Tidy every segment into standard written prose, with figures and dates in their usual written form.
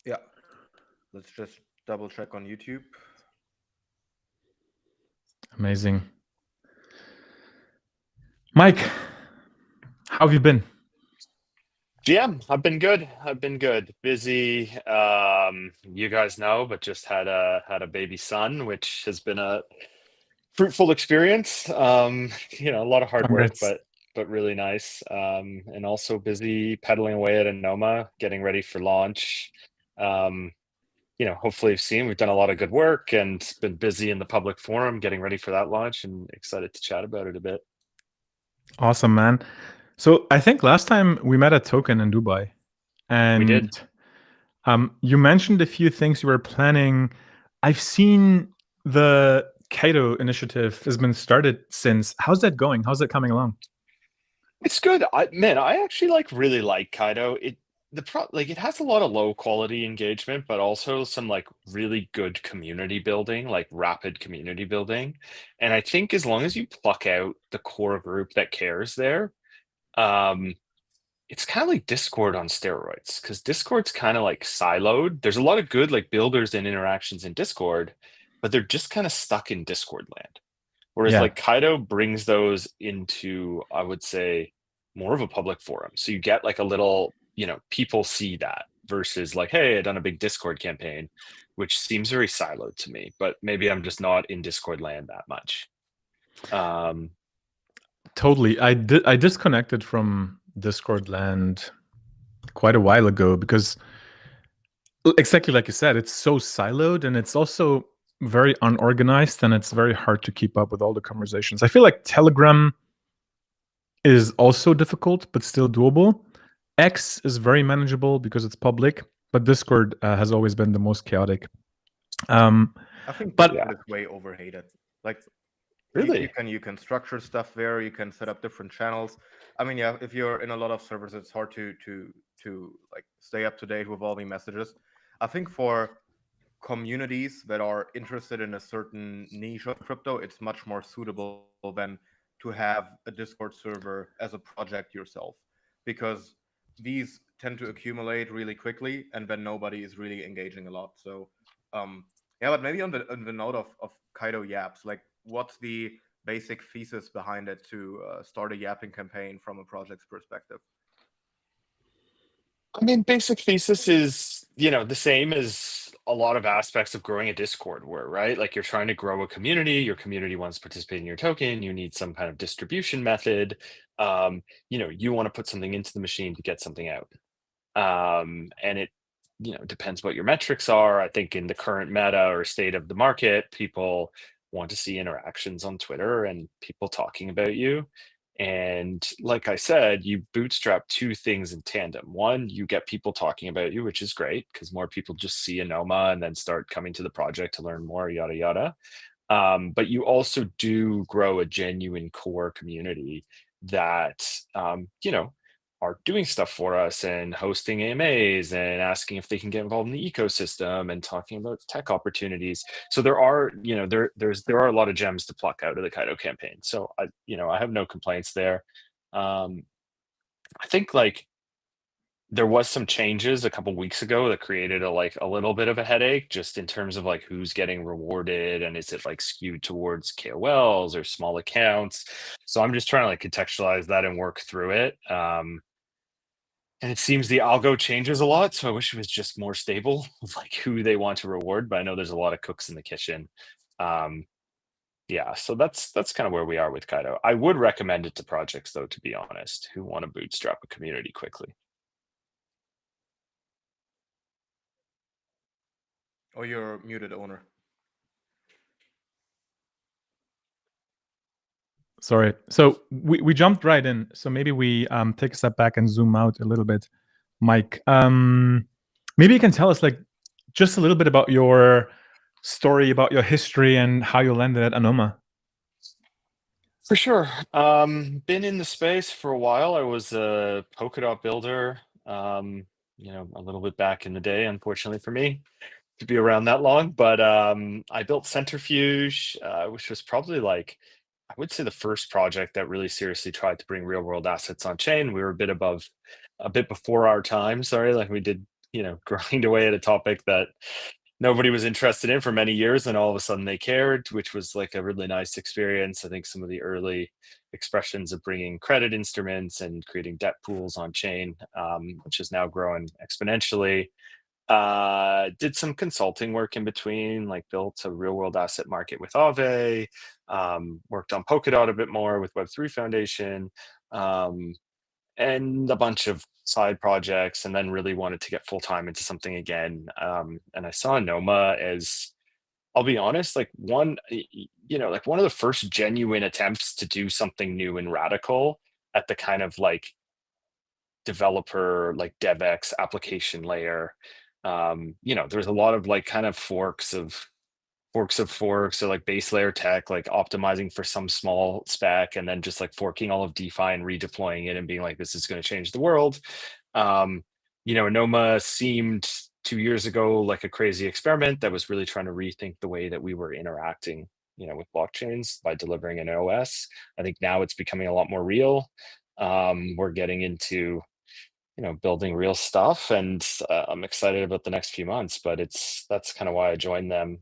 Yeah, let's just double check on YouTube. Amazing. Mike, how have you been? GM, I've been good. I've been good. Busy. You guys know, but just had a baby son, which has been a fruitful experience. A lot of hard work, Congrats. but really nice. And also busy pedaling away at Anoma, getting ready for launch. Um, hopefully you've seen we've done a lot of good work and been busy in the public forum, getting ready for that launch, and excited to chat about it a bit. Awesome, man. So I think last time we met at Token in Dubai, We did. and you mentioned a few things you were planning. I've seen the Kato initiative has been started since. How's that going? How's that coming along? It's good. I actually really like Kaido. It has a lot of low quality engagement, but also some really good community building, like rapid community building. And I think as long as you pluck out the core group that cares there, um, it's kind of like Discord on steroids, because Discord's kind of like siloed. There's a lot of good builders and interactions in Discord, but they're just kind of stuck in Discord land. Whereas Yeah. Kaido brings those into, I would say, more of a public forum. So you get a little, people see that versus hey, I done a big Discord campaign, which seems very siloed to me, but maybe I'm just not in Discord land that much. Um, Totally. I disconnected from Discord land quite a while ago because exactly like you said, it's so siloed and it's also very unorganized and it's very hard to keep up with all the conversations. I feel like Telegram is also difficult but still doable. X is very manageable because it's public, but Discord has always been the most chaotic. I think But Discord is way overhated. Like really? you can structure stuff there. You can set up different channels. I mean, yeah, if you're in a lot of servers, it's hard to stay up to date with all the messages. I think for communities that are interested in a certain niche of crypto, it's much more suitable than to have a Discord server as a project yourself, because these tend to accumulate really quickly, and then nobody is really engaging a lot. So, yeah, but maybe on the note of Kaido yaps, like what's the basic thesis behind it to start a yapping campaign from a project's perspective? I mean, basic thesis is, the same as a lot of aspects of growing a Discord were, right? Like you're trying to grow a community, your community wants to participate in your token, you need some kind of distribution method. You want to put something into the machine to get something out. And it, depends what your metrics are. I think in the current meta or state of the market, people want to see interactions on Twitter and people talking about you. And like I said, you bootstrap two things in tandem. One, you get people talking about you, which is great because more people just see Anoma and then start coming to the project to learn more, yada, yada. But you also do grow a genuine core community that, are doing stuff for us and hosting AMAs and asking if they can get involved in the ecosystem and talking about tech opportunities. So there are, there are a lot of gems to pluck out of the Kaido campaign. So I have no complaints there. Um, I think there was some changes a couple weeks ago that created a little bit of a headache just in terms of who's getting rewarded and is it skewed towards KOLs or small accounts. So I'm just trying to contextualize that and work through it. And it seems the algo changes a lot, so I wish it was just more stable of who they want to reward. But I know there's a lot of cooks in the kitchen. Um, yeah, so that's kind of where we are with Kaido. I would recommend it to projects though, to be honest, who want to bootstrap a community quickly. Oh, you're muted, owner. sorry. So we jumped right in. So maybe we take a step back and zoom out a little bit. Mike, maybe you can tell us just a little bit about your story, about your history, and how you landed at Anoma. For sure. Been in the space for a while. I was a Polkadot builder, a little bit back in the day, unfortunately for me, to be around that long. But I built Centrifuge, which was probably I would say the first project that really seriously tried to bring real world assets on chain. We were a bit before our time. Sorry, we did, grind away at a topic that nobody was interested in for many years, and all of a sudden they cared, which was like a really nice experience. I think some of the early expressions of bringing credit instruments and creating debt pools on chain, which is now growing exponentially. Did some consulting work in between, like built a real world asset market with Aave, worked on Polkadot a bit more with Web3 Foundation, um, and a bunch of side projects, and then really wanted to get full time into something again. And I saw Anoma as, I'll be honest, like like one of the first genuine attempts to do something new and radical at the kind of like developer, like DevX application layer. There's a lot of like kind of forks of forks, so like base layer tech, like optimizing for some small spec, and then just like forking all of DeFi and redeploying it and being like, this is going to change the world. Anoma seemed 2 years ago like a crazy experiment that was really trying to rethink the way that we were interacting, with blockchains by delivering an OS. I think now it's becoming a lot more real. We're getting into building real stuff, and I'm excited about the next few months, but that's kind of why I joined them.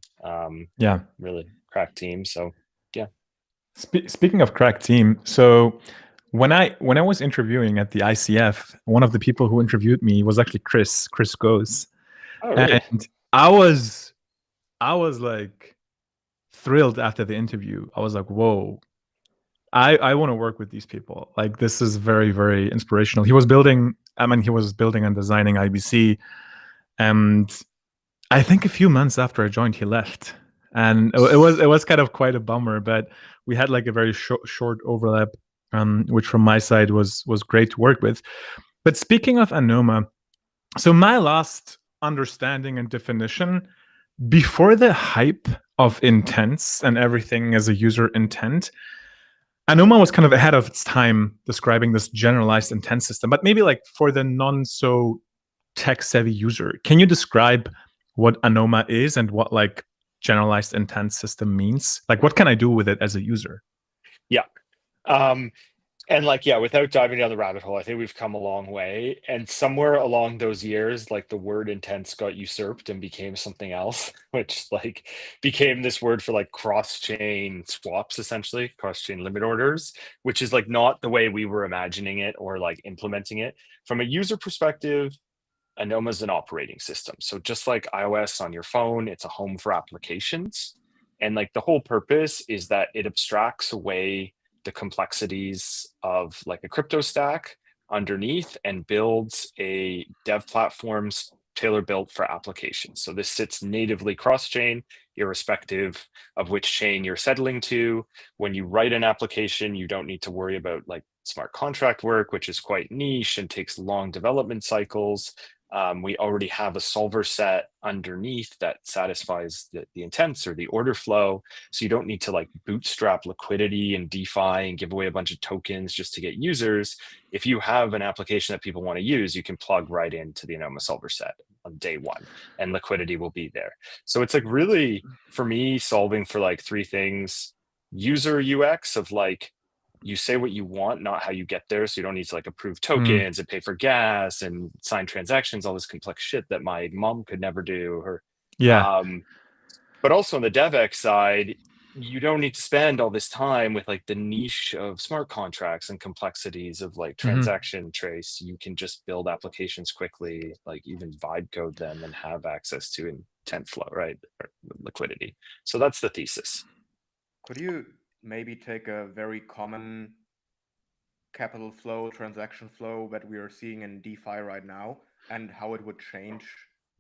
Yeah. Really crack team. So yeah. Speaking of crack team, so when I was interviewing at the ICF, one of the people who interviewed me was actually Chris Goes. Oh, really? And I was like thrilled after the interview. I was like, whoa, I want to work with these people. Like, this is very, very inspirational. He was building and designing IBC, and I think a few months after I joined, he left, and it was kind of quite a bummer. But we had like a very short overlap, which from my side was great to work with. But speaking of Anoma, so my last understanding and definition before the hype of intents and everything as a user intent, Anoma was kind of ahead of its time describing this generalized intent system. But maybe like for the non so tech savvy user, can you describe what Anoma is and what like generalized intent system means? Like, what can I do with it as a user? Yeah. And like, yeah, without diving down the rabbit hole, I think we've come a long way. And somewhere along those years, like the word intents got usurped and became something else, which like became this word for like cross-chain swaps, essentially, cross-chain limit orders, which is like not the way we were imagining it or like implementing it. From a user perspective, Anoma is an operating system. So just like iOS on your phone, it's a home for applications. And like the whole purpose is that it abstracts away the complexities of like a crypto stack underneath and builds a dev platforms tailor-built for applications. So this sits natively cross-chain, irrespective of which chain you're settling to. When you write an application, you don't need to worry about like smart contract work, which is quite niche and takes long development cycles. We already have a solver set underneath that satisfies the intents or the order flow. So you don't need to like bootstrap liquidity and DeFi and give away a bunch of tokens just to get users. If you have an application that people want to use, you can plug right into the Anoma solver set on day one and liquidity will be there. So it's like really, for me, solving for like three things: user UX of like, you say what you want, not how you get there. So you don't need to like approve tokens and pay for gas and sign transactions, all this complex shit that my mom could never do. Or but also on the DevX side, you don't need to spend all this time with like the niche of smart contracts and complexities of like transaction trace. You can just build applications quickly, like even vibe code them and have access to intent flow, right? Or liquidity. So that's the thesis. Could you maybe take a very common capital flow, transaction flow that we are seeing in DeFi right now, and how it would change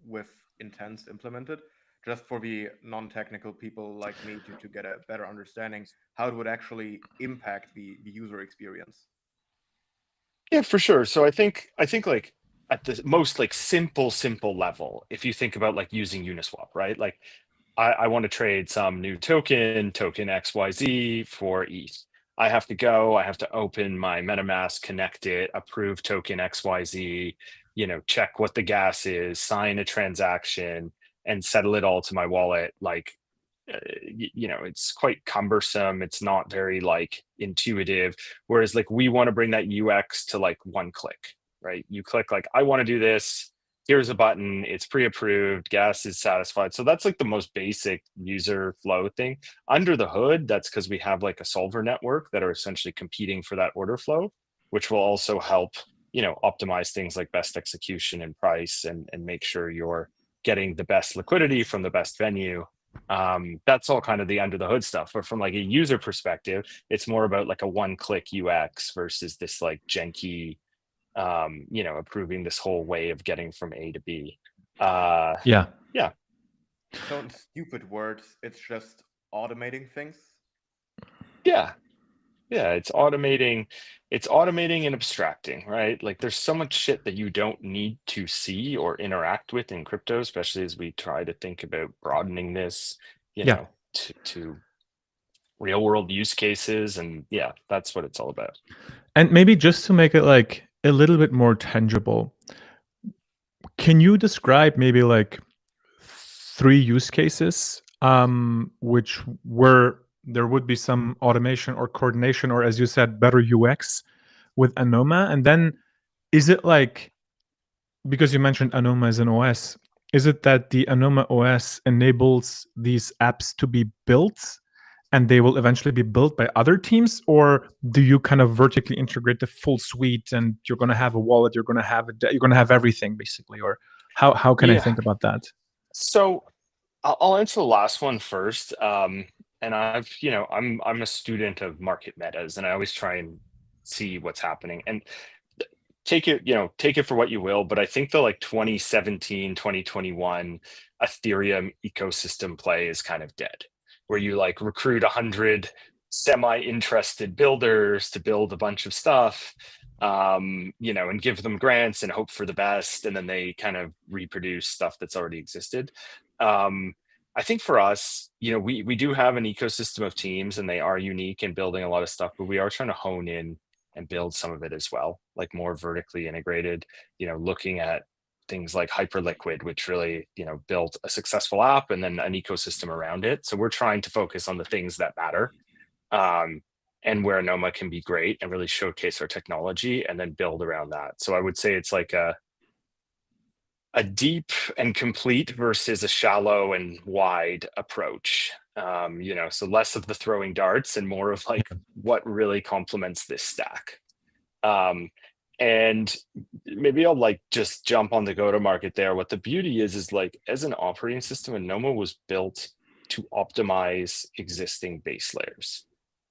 with intents implemented, just for the non-technical people like me to get a better understanding how it would actually impact the user experience? Yeah, for sure. So I think like at the most like simple level, if you think about like using Uniswap, right? Like I want to trade some new token XYZ for ETH. I have to open my MetaMask, connect it, approve token XYZ, check what the gas is, sign a transaction, and settle it all to my wallet. Like, it's quite cumbersome. It's not very like intuitive. Whereas like we want to bring that UX to like one click, right? You click like, I want to do this. here's a button, it's pre-approved, gas is satisfied. So that's like the most basic user flow thing. Under the hood, that's because we have like a solver network that are essentially competing for that order flow, which will also help, optimize things like best execution and price, and make sure you're getting the best liquidity from the best venue. That's all kind of the under the hood stuff. But from like a user perspective, it's more about like a one-click UX versus this like janky, approving this whole way of getting from A to B. Yeah. Yeah. So in stupid words, it's just automating things. Yeah. Yeah. It's automating and abstracting, right? Like there's so much shit that you don't need to see or interact with in crypto, especially as we try to think about broadening this, Yeah. to real world use cases. And yeah, that's what it's all about. And maybe just to make it like a little bit more tangible, can you describe maybe like 3 use cases which where there would be some automation or coordination, or as you said, better UX with Anoma? And then is it like, because you mentioned Anoma as an OS, is it that the Anoma OS enables these apps to be built and they will eventually be built by other teams? Or do you kind of vertically integrate the full suite and you're going to have a wallet, you're going to have everything basically? Or how can I think about that? So I'll answer the last one first. And I'm a student of market metas, and I always try and see what's happening and take it for what you will. But I think the like 2017, 2021 Ethereum ecosystem play is kind of dead, where you like recruit 100 semi-interested builders to build a bunch of stuff, and give them grants and hope for the best, and then they kind of reproduce stuff that's already existed. I think for us, we do have an ecosystem of teams, and they are unique in building a lot of stuff, but we are trying to hone in and build some of it as well, like more vertically integrated, looking at things like Hyperliquid, which really, built a successful app and then an ecosystem around it. So we're trying to focus on the things that matter, and where Anoma can be great and really showcase our technology and then build around that. So I would say it's like a deep and complete versus a shallow and wide approach. So less of the throwing darts and more of like what really complements this stack. And maybe I'll like just jump on the go-to-market there. What the beauty is like, as an operating system, Anoma was built to optimize existing base layers.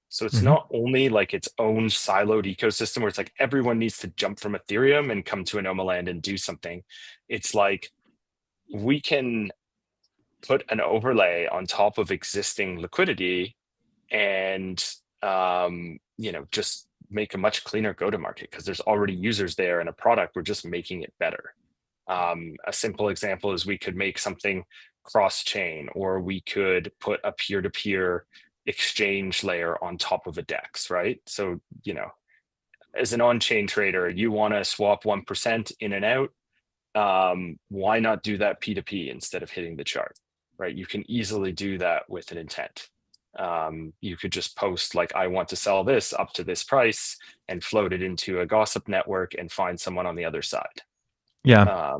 So it's not only like its own siloed ecosystem where it's like everyone needs to jump from Ethereum and come to Anoma land and do something. It's like we can put an overlay on top of existing liquidity and just make a much cleaner go-to-market because there's already users there and a product. We're just making it better. A simple example is we could make something cross-chain, or we could put a peer-to-peer exchange layer on top of a DEX, right? So, as an on-chain trader, you want to swap 1% in and out. Why not do that P2P instead of hitting the chart, right? You can easily do that with an intent. You could just post like, I want to sell this up to this price, and float it into a gossip network and find someone on the other side. Yeah.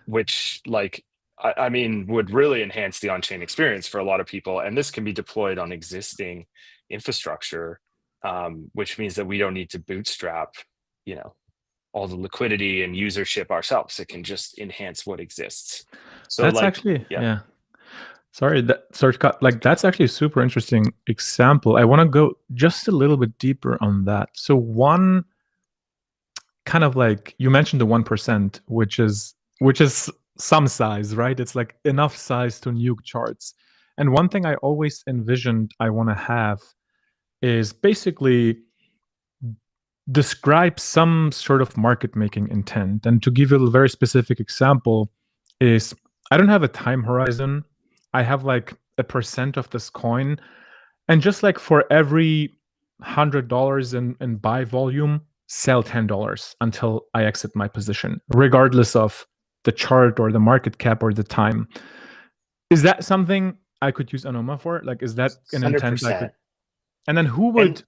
Which like, I mean, would really enhance the on-chain experience for a lot of people. And this can be deployed on existing infrastructure, which means that we don't need to bootstrap, all the liquidity and usership ourselves. It can just enhance what exists. So that's like, actually, yeah. Sorry, that's actually a super interesting example. I want to go just a little bit deeper on that. So one kind of like, you mentioned the 1%, which is some size, right? It's like enough size to nuke charts. And one thing I always envisioned I want to have is basically describe some sort of market making intent. And to give you a very specific example is, I don't have a time horizon. I have like a percent of this coin. And just like for every $100 in buy volume, sell $10 until I exit my position, regardless of the chart or the market cap or the time. Is that something I could use Anoma for? Like, is that an intent 100%. I could? And then who would,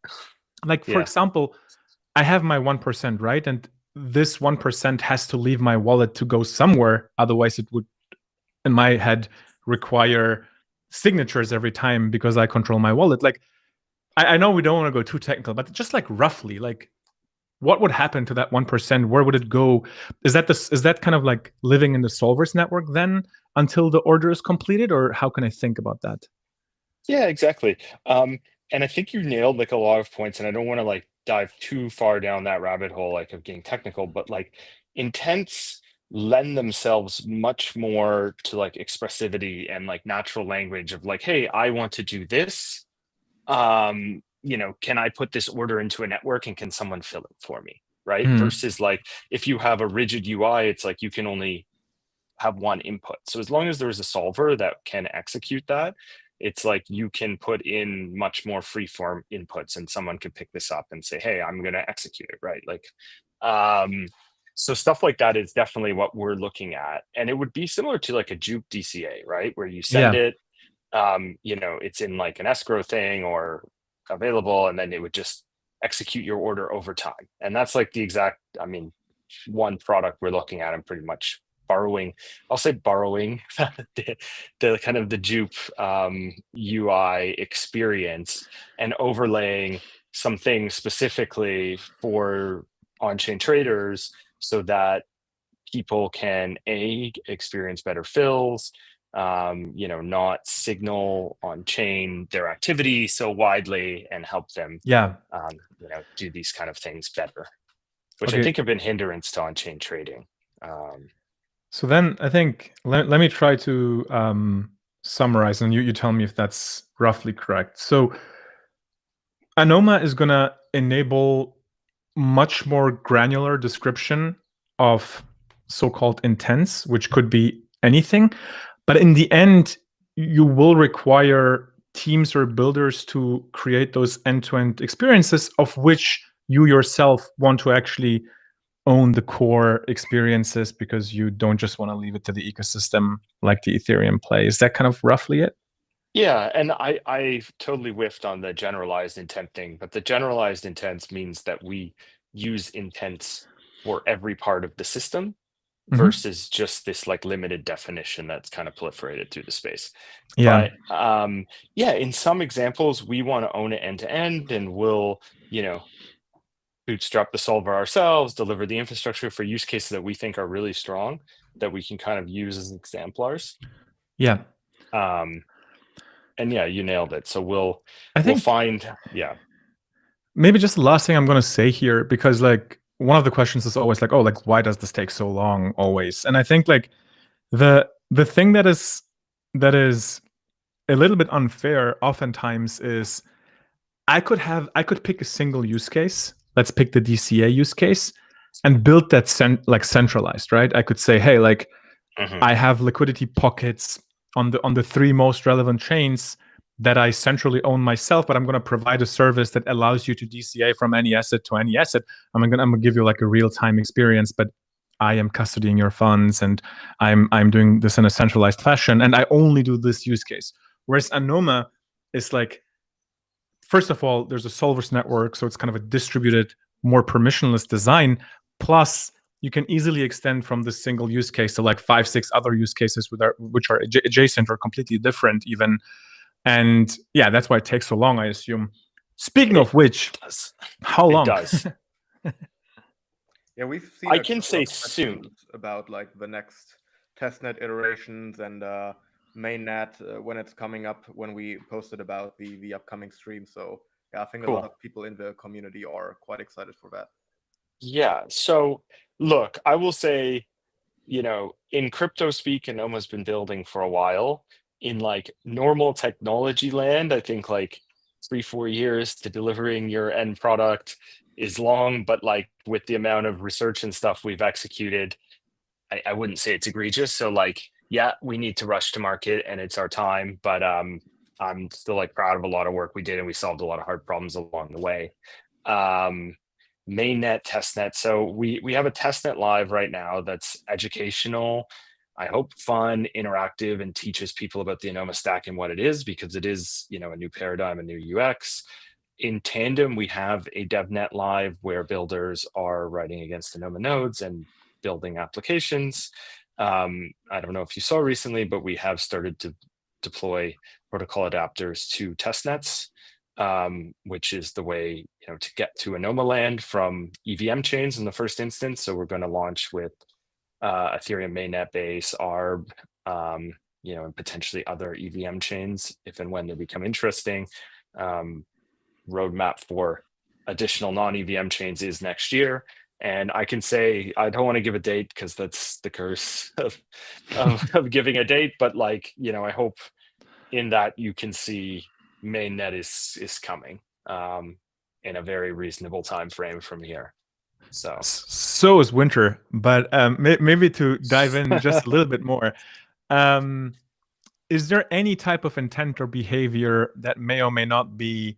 like, for example, I have my 1%, right? And this 1% has to leave my wallet to go somewhere. Otherwise, it would, in my head, require signatures every time because I control my wallet. Like, I know we don't want to go too technical, but just like roughly, like, what would happen to that 1%? Where would it go? Is that kind of like living in the solver's network then until the order is completed, or how can I think about that? Yeah, exactly. And I think you nailed like a lot of points, and I don't want to like dive too far down that rabbit hole, like of getting technical, but like intents lend themselves much more to like expressivity and like natural language of like, hey, I want to do this. Can I put this order into a network and can someone fill it for me? Right. Versus like if you have a rigid UI, it's like you can only have one input. So as long as there's a solver that can execute that, it's like you can put in much more freeform inputs and someone can pick this up and say, hey, I'm going to execute it, right? Like, so stuff like that is definitely what we're looking at. And it would be similar to like a Juke DCA, right? Where you send it, it's in like an escrow thing or available, and then it would just execute your order over time. And that's like the exact, one product we're looking at and pretty much borrowing the kind of the Jupe UI experience and overlaying some things specifically for on-chain traders so that people can experience better fills, not signal on chain their activity so widely and help them do these kind of things better, which I think have been hindrance to on-chain trading. So then I think let me try to summarize, and you tell me if that's roughly correct. So Anoma is going to enable much more granular description of so-called intents, which could be anything. But in the end, you will require teams or builders to create those end-to-end experiences of which you yourself want to actually own the core experiences because you don't just want to leave it to the ecosystem like the Ethereum play. Is that kind of roughly it? Yeah, and I totally whiffed on the generalized intent thing, but the generalized intents means that we use intents for every part of the system versus just this like limited definition that's kind of proliferated through the space. Yeah. But in some examples, we want to own it end to end, and we'll, bootstrap the solver ourselves, deliver the infrastructure for use cases that we think are really strong that we can kind of use as exemplars. Yeah. And yeah, you nailed it. So we'll find. Maybe just the last thing I'm going to say here, because like one of the questions is always like, oh, like why does this take so long always? And I think like the thing that is a little bit unfair oftentimes is I could pick a single use case. Let's pick the DCA use case and build that centralized, right? I could say, hey, like I have liquidity pockets on the three most relevant chains that I centrally own myself, but I'm going to provide a service that allows you to DCA from any asset to any asset. I'm going to give you like a real-time experience, but I am custodying your funds and I'm doing this in a centralized fashion, and I only do this use case. Whereas Anoma is like, first of all, there's a solvers network, so it's kind of a distributed, more permissionless design. Plus, you can easily extend from this single use case to like 5-6 other use cases which are adjacent or completely different even. And yeah, that's why it takes so long, I assume. Speaking of which, how long? It does. Yeah, we've seen. I can say soon about like the next testnet iterations and mainnet when it's coming up. When we posted about the upcoming stream, so yeah, I think a lot of people in the community are quite excited for that. Yeah. So look, I will say, in crypto speak, Anoma's been building for a while. In like normal technology land, I think like 3-4 years to delivering your end product is long, but like with the amount of research and stuff we've executed, I wouldn't say it's egregious. So like, yeah, we need to rush to market and it's our time, but I'm still like proud of a lot of work we did, and we solved a lot of hard problems along the way. Mainnet, testnet. So we have a testnet live right now that's educational, I hope fun, interactive, and teaches people about the Anoma stack and what it is, because it is, a new paradigm, a new UX. in tandem, we have a DevNet live where builders are writing against Anoma nodes and building applications. I don't know if you saw recently, but we have started to deploy protocol adapters to testnets, which is the way to get to Anoma land from EVM chains in the first instance. So we're going to launch with Ethereum mainnet base, ARB, and potentially other EVM chains if and when they become interesting. Roadmap for additional non-EVM chains is next year. And I can say, I don't want to give a date because that's the curse of giving a date, but I hope in that you can see mainnet is coming in a very reasonable time frame from here. So is winter, but maybe to dive in just a little bit more, is there any type of intent or behavior that may or may not be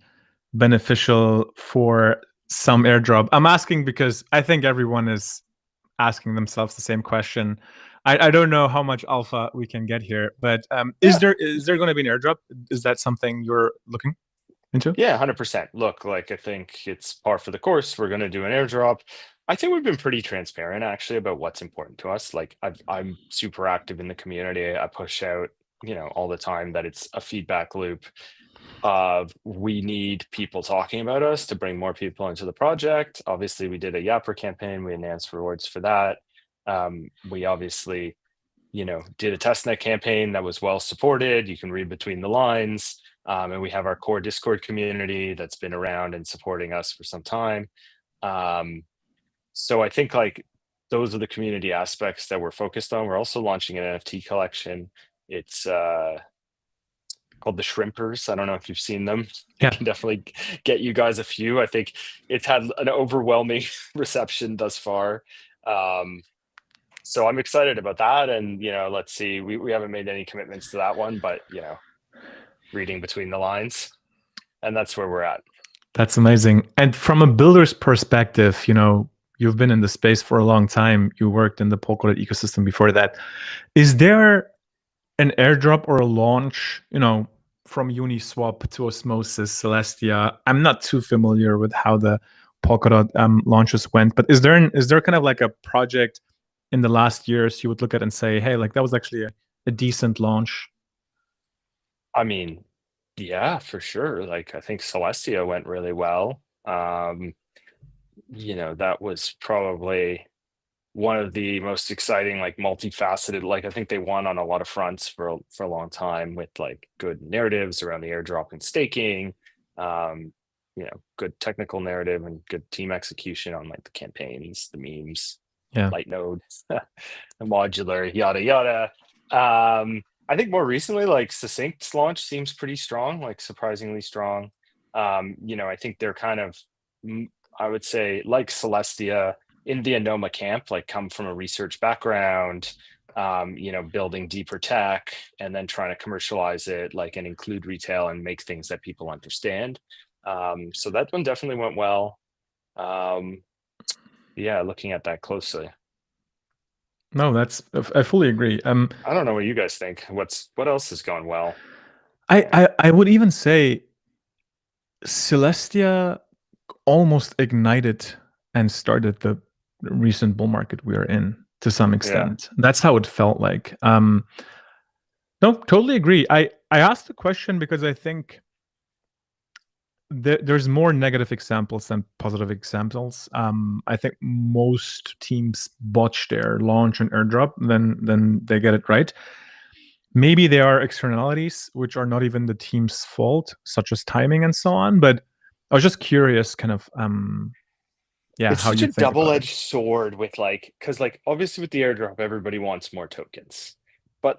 beneficial for some airdrop? I'm asking because I think everyone is asking themselves the same question. I don't know how much alpha we can get here, but is there going to be an airdrop? Is that something you're looking into? Yeah, 100%. Look, I think it's par for the course. We're going to do an airdrop. I think we've been pretty transparent actually about what's important to us. I'm super active in the community. I push out, all the time that it's a feedback loop of we need people talking about us to bring more people into the project. Obviously, we did a Yapper campaign. We announced rewards for that. We obviously, did a testnet campaign that was well supported. You can read between the lines. And we have our core Discord community that's been around and supporting us for some time. So I think those are the community aspects that we're focused on. We're also launching an NFT collection. It's called the Shrimpers. I don't know if you've seen them. Yeah. I can definitely get you guys a few. I think it's had an overwhelming reception thus far. So I'm excited about that. And, let's see, we haven't made any commitments to that one, but, reading between the lines. And that's where we're at. That's amazing. And from a builder's perspective, you've been in the space for a long time. You worked in the Polkadot ecosystem before that. Is there an airdrop or a launch, from Uniswap to Osmosis, Celestia? I'm not too familiar with how the Polkadot launches went, but is there kind of like a project in the last years you would look at and say, hey, that was actually a decent launch? I mean, yeah, for sure. I think Celestia went really well. That was probably one of the most exciting, multifaceted, I think they won on a lot of fronts for a long time with good narratives around the airdrop and staking, good technical narrative and good team execution on the campaigns, the memes, light node, the modular, yada, yada. I think more recently, Succinct's launch seems pretty strong, surprisingly strong. I think they're kind of, I would say, like Celestia, in the Anoma camp, come from a research background, building deeper tech and then trying to commercialize it, and include retail and make things that people understand. So that one definitely went well. Yeah, looking at that closely. No, I fully agree. I don't know what you guys think. What else has gone well? I would even say Celestia almost ignited and started the recent bull market we are in to some extent. Yeah. That's how it felt like. No, totally agree. I asked the question because I think there's more negative examples than positive examples. I think most teams botch their launch and airdrop, then they get it right. Maybe there are externalities which are not even the team's fault, such as timing and so on. But I was just curious, kind of, it's such a double-edged sword with because obviously with the airdrop, everybody wants more tokens, but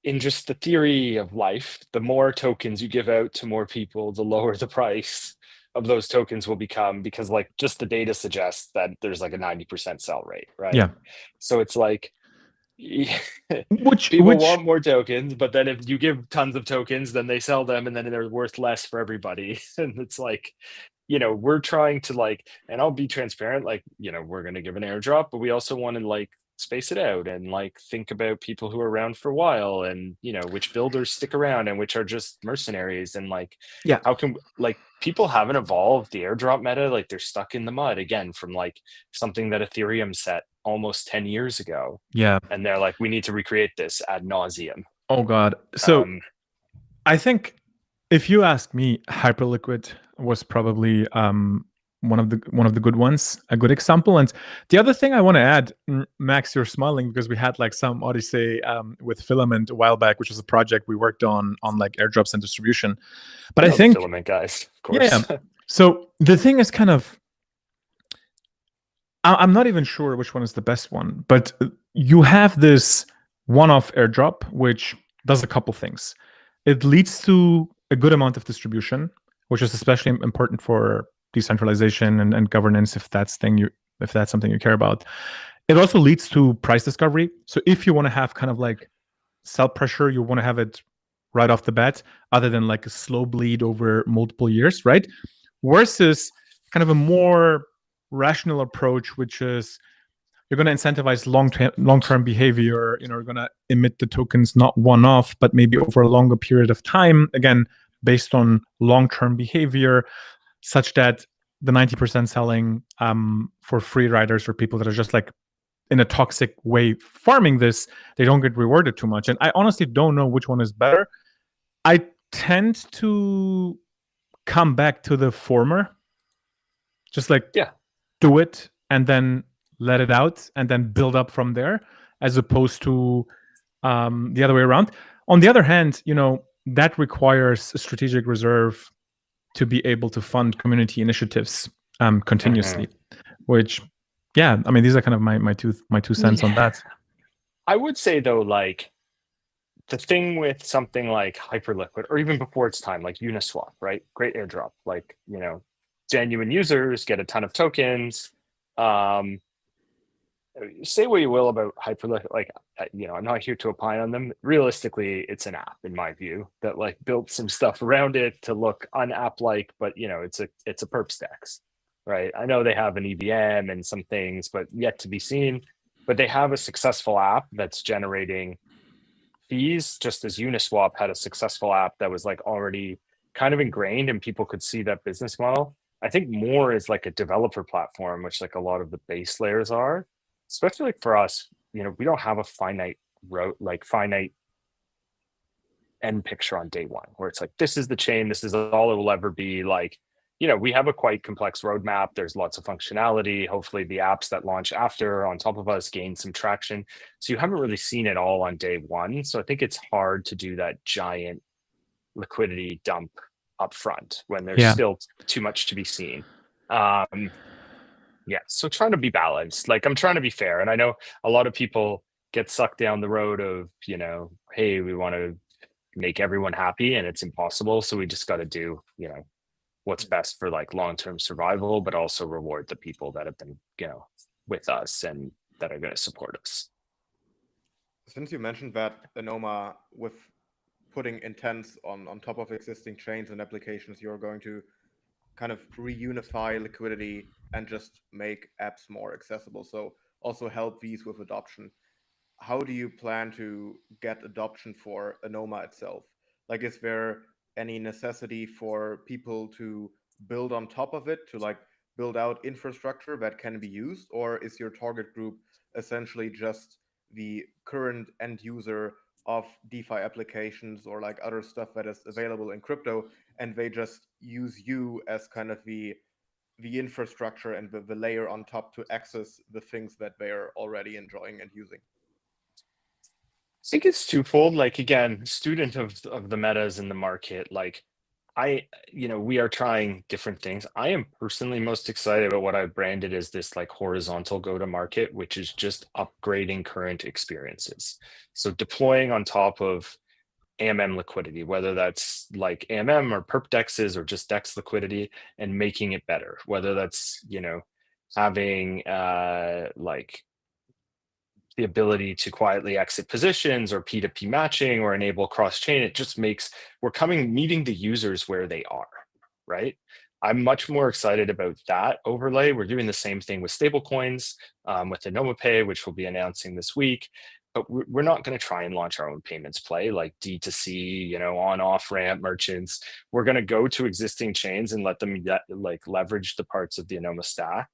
in just the theory of life, the more tokens you give out to more people, the lower the price of those tokens will become, because just the data suggests that there's a 90% sell rate, right? Yeah. So it's people want more tokens, but then if you give tons of tokens, then they sell them and then they're worth less for everybody. And it's we're trying to and I'll be transparent, we're going to give an airdrop, but we also want to space it out and like think about people who are around for a while, and which builders stick around and which are just mercenaries, and like Yeah. how can like people haven't evolved the airdrop meta, like they're stuck in the mud again from like something that Ethereum set almost 10 years ago, Yeah. and they're like, we need to recreate this ad nauseum. Oh God. So I think if you ask me, Hyperliquid was probably one of the good ones, a good example. And the other thing I want to add, Max, you're smiling because we had like some Odyssey with Filament a while back, which was a project we worked on like airdrops and distribution. But I think Filament guys, of course. Yeah. So the thing is kind of, I'm not even sure which one is the best one, but you have this one-off airdrop, which does a couple things. It leads to a good amount of distribution, which is especially important for decentralization and governance, if that's something you care about. It also leads to price discovery. So if you want to have kind of like sell pressure, you want to have it right off the bat, other than like a slow bleed over multiple years, right? Versus kind of a more rational approach, which is you're going to incentivize long-term behavior. You're going to emit the tokens not one-off, but maybe over a longer period of time, again, based on long-term behavior, such that the 90% selling for free riders or people that are just like in a toxic way farming this, they don't get rewarded too much. And I honestly don't know which one is better. I tend to come back to the former. Just like do it and then let it out and then build up from there, as opposed to the other way around. On the other hand, that requires a strategic reserve to be able to fund community initiatives continuously, which, I mean, these are kind of my two cents on that. I would say though, like the thing with something like Hyperliquid, or even before its time, like Uniswap, right? Great airdrop, like, genuine users get a ton of tokens. Say what you will about Hyperliquid, like, I'm not here to opine on them. Realistically, it's an app, in my view, that like built some stuff around it to look un-app-like, but it's a perp stacks, right? I know they have an EVM and some things, but yet to be seen. But they have a successful app that's generating fees, just as Uniswap had a successful app that was like already kind of ingrained and people could see that business model. I think more is like a developer platform, which like a lot of the base layers are, especially like for us, we don't have a finite end picture on day one, where it's like, this is the chain, this is all it will ever be. Like, we have a quite complex roadmap. There's lots of functionality. Hopefully the apps that launch after on top of us gain some traction. So you haven't really seen it all on day one. So I think it's hard to do that giant liquidity dump up front when there's still too much to be seen. So trying to be balanced. Like, I'm trying to be fair. And I know a lot of people get sucked down the road of, hey, we want to make everyone happy and it's impossible. So we just got to do, what's best for like long-term survival, but also reward the people that have been, with us and that are going to support us. Since you mentioned that Anoma, with putting intents on top of existing chains and applications, you're going to kind of reunify liquidity and just make apps more accessible. So also help these with adoption. How do you plan to get adoption for Anoma itself? Like, is there any necessity for people to build on top of it, to like build out infrastructure that can be used? Or is your target group essentially just the current end user of DeFi applications or like other stuff that is available in crypto, and they just use you as kind of the infrastructure and the layer on top to access the things that they're already enjoying and using? I think it's twofold. Like, again, student of the metas in the market, like we are trying different things. I am personally most excited about what I've branded as this like horizontal go-to-market, which is just upgrading current experiences. So deploying on top of AMM liquidity, whether that's like AMM or perp dexes or just dex liquidity, and making it better, whether that's, having like the ability to quietly exit positions or P2P matching or enable cross-chain. It just makes, meeting the users where they are, right? I'm much more excited about that overlay. We're doing the same thing with stablecoins, with Anoma Pay, which we'll be announcing this week. But we're not going to try and launch our own payments play like D2C, on off ramp merchants. We're going to go to existing chains and let them leverage the parts of the Anoma stack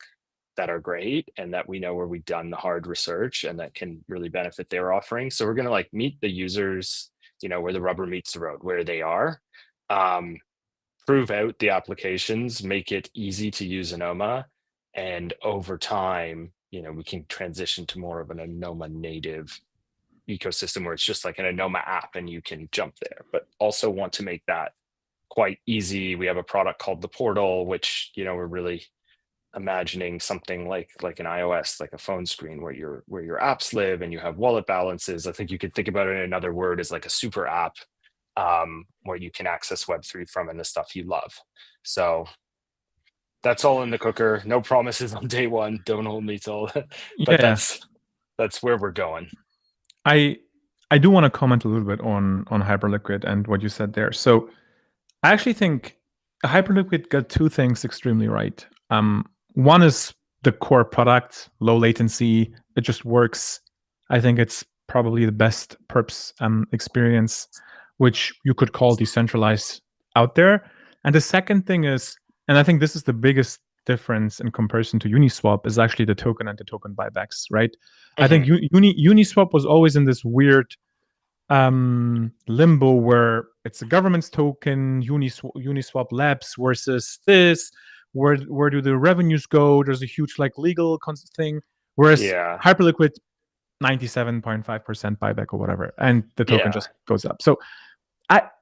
that are great and that we know where we've done the hard research and that can really benefit their offering. So we're going to meet the users, where the rubber meets the road, where they are. Prove out the applications, make it easy to use Anoma, and over time, we can transition to more of an Anoma native ecosystem where it's just like an Anoma app and you can jump there, but also want to make that quite easy. We have a product called the Portal, which we're really imagining something like an iOS, like a phone screen where your apps live and you have wallet balances. I think you could think about it in another word as like a super app, where you can access Web3 from and the stuff you love. So that's all in the cooker. No promises on day one. Don't hold me to but Yeah. that's where we're going. I do want to comment a little bit on Hyperliquid and what you said there. So I actually think Hyperliquid got two things extremely right. One is the core product, low latency. It just works. I think it's probably the best perps experience, which you could call decentralized out there. And the second thing is, and I think this is the biggest difference in comparison to Uniswap, is actually the token and the token buybacks, right? Mm-hmm. I think Uniswap was always in this weird limbo where it's a government's token, Uniswap Labs versus this. Where do the revenues go? There's a huge legal thing. Whereas Hyperliquid, 97.5% buyback or whatever, and the token just goes up. So that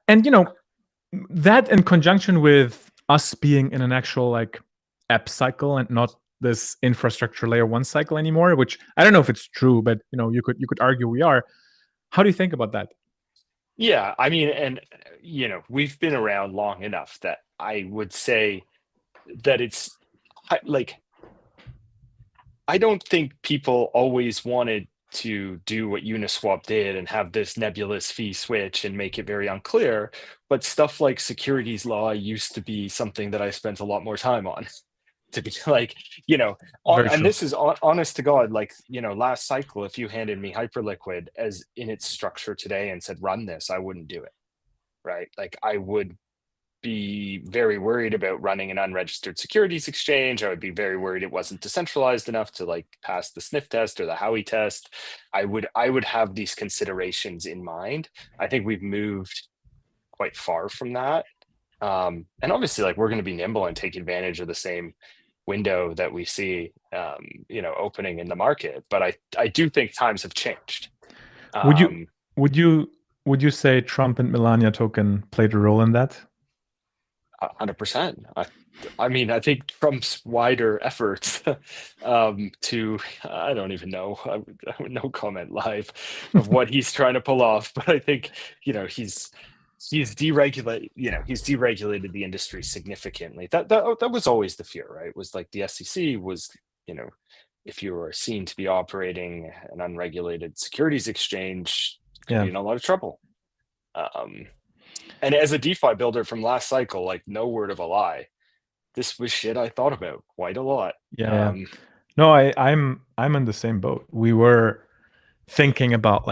in conjunction with us being in an actual app cycle and not this infrastructure layer 1 cycle anymore, which I don't know if it's true, but you could argue we are. How do you think about that? Yeah, I mean, and we've been around long enough that I would say that it's I don't think people always wanted to do what Uniswap did and have this nebulous fee switch and make it very unclear. But stuff like securities law used to be something that I spent a lot more time on. To be and this is honest to God, last cycle, if you handed me Hyperliquid as in its structure today and said, run this, I wouldn't do it. Right. I would be very worried about running an unregistered securities exchange. I would be very worried it wasn't decentralized enough to pass the sniff test or the Howey test. I would have these considerations in mind. I think we've moved quite far from that. And obviously we're going to be nimble and take advantage of the same window that we see opening in the market. But I do think times have changed. Would you say Trump and Melania token played a role in that? 100%. I mean, I think Trump's wider efforts to, I don't even know, I would no comment live of what he's trying to pull off, but I think, he's deregulated, he's deregulated the industry significantly. That was always the fear, right? It was the SEC was, if you were seen to be operating an unregulated securities exchange, you'd be in a lot of trouble. And as a DeFi builder from last cycle, no word of a lie, this was shit I thought about quite a lot. Yeah. No, I'm in the same boat. We were thinking about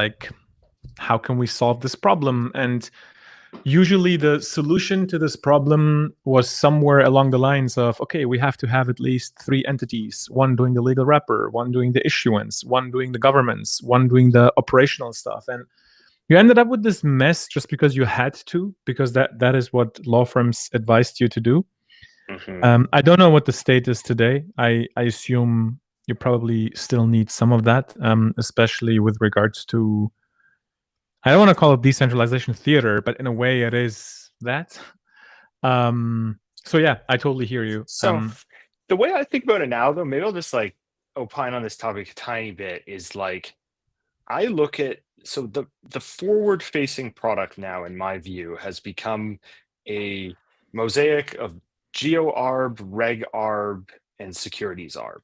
how can we solve this problem? And usually the solution to this problem was somewhere along the lines of, okay, we have to have at least 3 entities, one doing the legal wrapper, one doing the issuance, one doing the governance, one doing the operational stuff. And you ended up with this mess just because you had to, because that is what law firms advised you to do. Mm-hmm. I don't know what the state is today. I assume you probably still need some of that, especially with regards to, I don't want to call it decentralization theater, but in a way it is that. So yeah, I totally hear you. So the way I think about it now, though, maybe I'll just opine on this topic a tiny bit, is I look at, so the forward-facing product now, in my view, has become a mosaic of geo-arb, reg-arb, and securities-arb,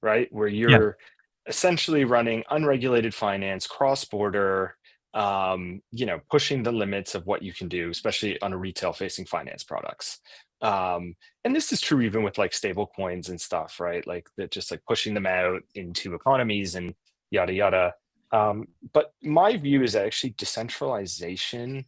right? Where you're essentially running unregulated finance, cross-border, pushing the limits of what you can do, especially on a retail-facing finance products. And this is true even with like stable coins and stuff, right? Like that, just like pushing them out into economies and yada yada. But my view is actually decentralization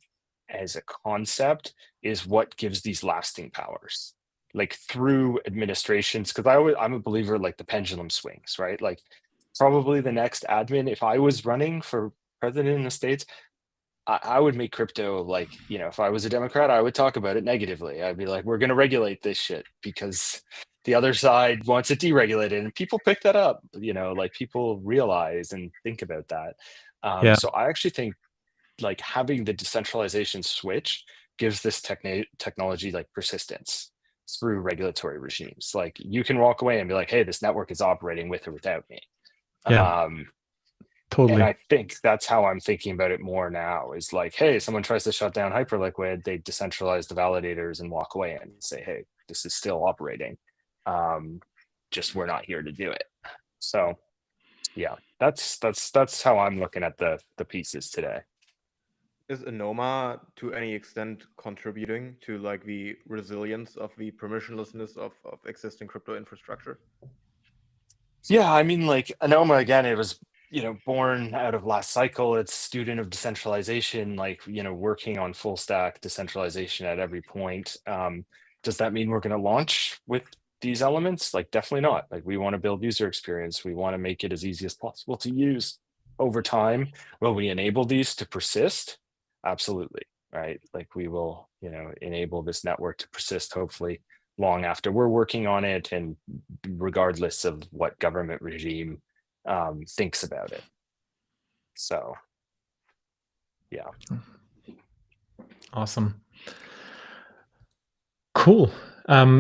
as a concept is what gives these lasting powers, like through administrations. Because I'm a believer like the pendulum swings, right? Like probably the next admin, if I was running for president in the States, I would make crypto like, if I was a Democrat, I would talk about it negatively. I'd be like, we're going to regulate this shit because the other side wants it deregulated. And people pick that up, like people realize and think about that. Yeah. So I actually think like having the decentralization switch gives this technology like persistence through regulatory regimes. Like you can walk away and be like, hey, this network is operating with or without me. Yeah. And Totally. I think that's how I'm thinking about it more now is like, hey, someone tries to shut down Hyperliquid, they decentralize the validators and walk away and say, hey, this is still operating. Just we're not here to do it. So yeah, that's how I'm looking at the pieces today. Is Anoma to any extent contributing to like the resilience of the permissionlessness of existing crypto infrastructure? Yeah, I mean, like Anoma again, it was born out of last cycle. It's student of decentralization, like working on full stack decentralization at every point. Does that mean we're going to launch with these elements? Like, definitely not. Like, we want to build user experience. We want to make it as easy as possible to use. Over time, will we enable these to persist? Absolutely, right? Like, we will, enable this network to persist. Hopefully, long after we're working on it, and regardless of what government regime thinks about it. So, yeah. Awesome. Cool.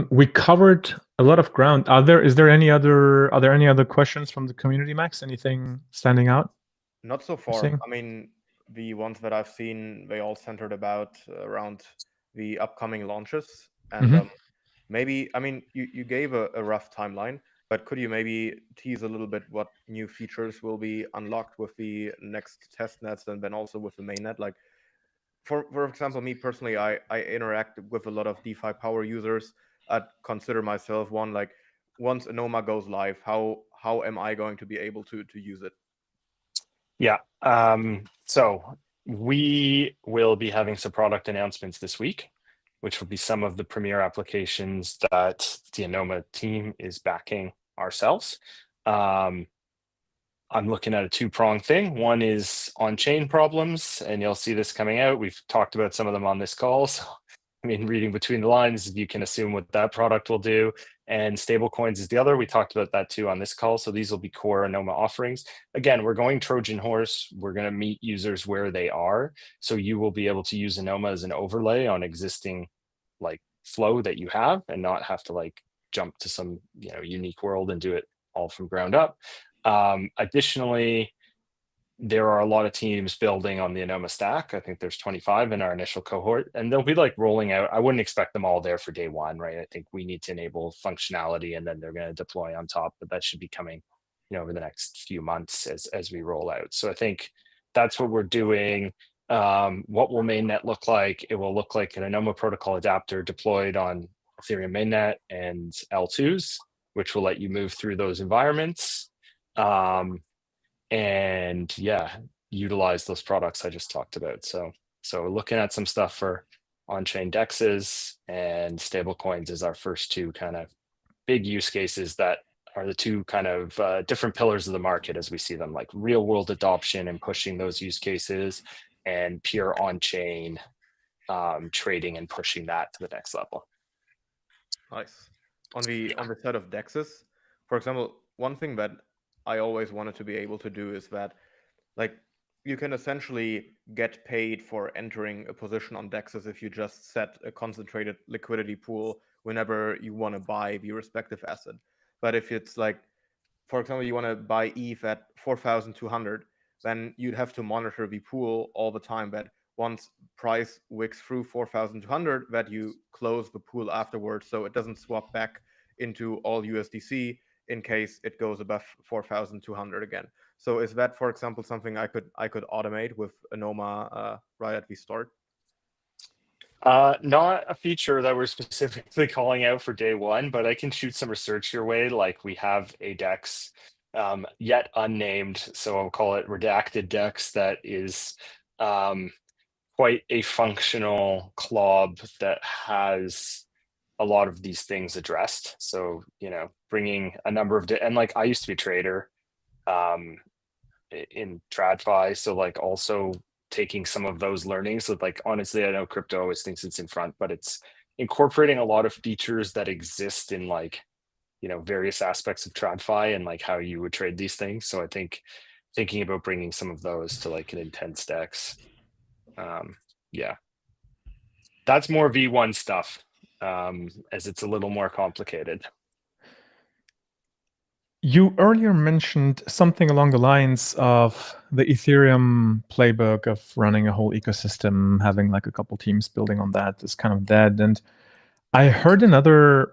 We covered a lot of ground. Are there any other questions from the community, Max? Anything standing out? Not so far. I mean, the ones that I've seen, they all centered around the upcoming launches. And maybe, I mean, you gave a rough timeline, but could you maybe tease a little bit what new features will be unlocked with the next test nets and then also with the mainnet? Like, for example, me personally, I interact with a lot of DeFi power users. I'd consider myself one. Like, once Anoma goes live, how am I going to be able to use it? Yeah. So we will be having some product announcements this week, which will be some of the premier applications that the Anoma team is backing ourselves. I'm looking at a two-pronged thing. One is on-chain problems, and you'll see this coming out. We've talked about some of them on this call. So, I mean, reading between the lines, you can assume what that product will do. And stablecoins is the other. We talked about that too on this call. So these will be core Anoma offerings. Again, we're going Trojan horse. We're going to meet users where they are. So you will be able to use Anoma as an overlay on existing like flow that you have and not have to like jump to some unique world and do it all from ground up. Additionally, there are a lot of teams building on the Anoma stack. I think there's 25 in our initial cohort, and they'll be like rolling out. I wouldn't expect them all there for day one, right? I think we need to enable functionality, and then they're going to deploy on top. But that should be coming, over the next few months as we roll out. So I think that's what we're doing. What will mainnet look like? It will look like an Anoma protocol adapter deployed on Ethereum mainnet and L2s, which will let you move through those environments. And yeah, utilize those products I just talked about. So looking at some stuff for on-chain dexes and stablecoins is our first two kind of big use cases that are the two kind of different pillars of the market as we see them, like real world adoption and pushing those use cases, and pure on-chain trading and pushing that to the next level. Nice. On the side of dexes, for example, one thing that I always wanted to be able to do is that, like, you can essentially get paid for entering a position on dexes if you just set a concentrated liquidity pool whenever you want to buy the respective asset. But if it's like, for example, you want to buy ETH at 4,200, then you'd have to monitor the pool all the time, that once price wicks through 4,200, that you close the pool afterwards so it doesn't swap back into all USDC in case it goes above 4,200 again. So is that, for example, something I could automate with Anoma right at the start? Not a feature that we're specifically calling out for day one, but I can shoot some research your way. Like we have a DEX, yet unnamed, so I'll call it redacted DEX, that is quite a functional club that has a lot of these things addressed. So, bringing a number of, and like I used to be a trader in TradFi. So like also taking some of those learnings. So like, honestly, I know crypto always thinks it's in front, but it's incorporating a lot of features that exist in like, various aspects of TradFi and like how you would trade these things. So I think thinking about bringing some of those to like an intense DEX. Yeah, that's more V1 stuff, as it's a little more complicated. You earlier mentioned something along the lines of the Ethereum playbook of running a whole ecosystem, having like a couple teams building on that is kind of dead. And I heard another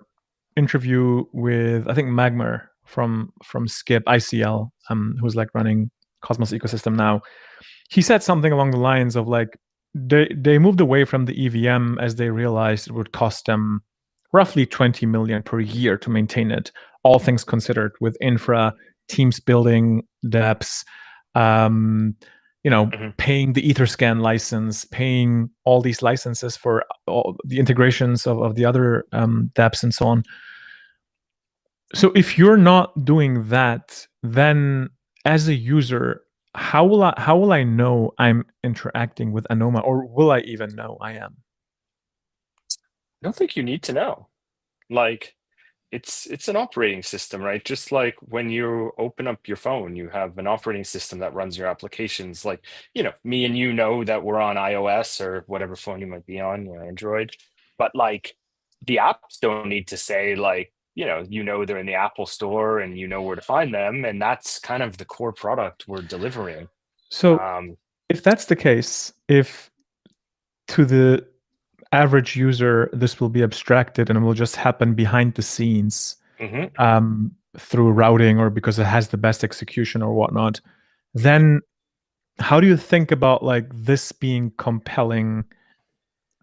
interview with, I think, Magmer from Skip ICL, who's like running Cosmos ecosystem now. He said something along the lines of like they moved away from the EVM as they realized it would cost them roughly 20 million per year to maintain it, all things considered, with infra, teams building, dApps, paying the Etherscan license, paying all these licenses for all the integrations of the other dApps and so on. So if you're not doing that, then as a user, how will I know I'm interacting with Anoma, or will I even know I am? I don't think you need to know. Like, it's an operating system, right? Just like when you open up your phone, you have an operating system that runs your applications. Like, me and you know that we're on iOS or whatever phone you might be on, Android. But like the apps don't need to say like, they're in the Apple Store and you know where to find them. And that's kind of the core product we're delivering. So if that's the case, if to the average user this will be abstracted and it will just happen behind the scenes through routing or because it has the best execution or whatnot, then how do you think about like this being compelling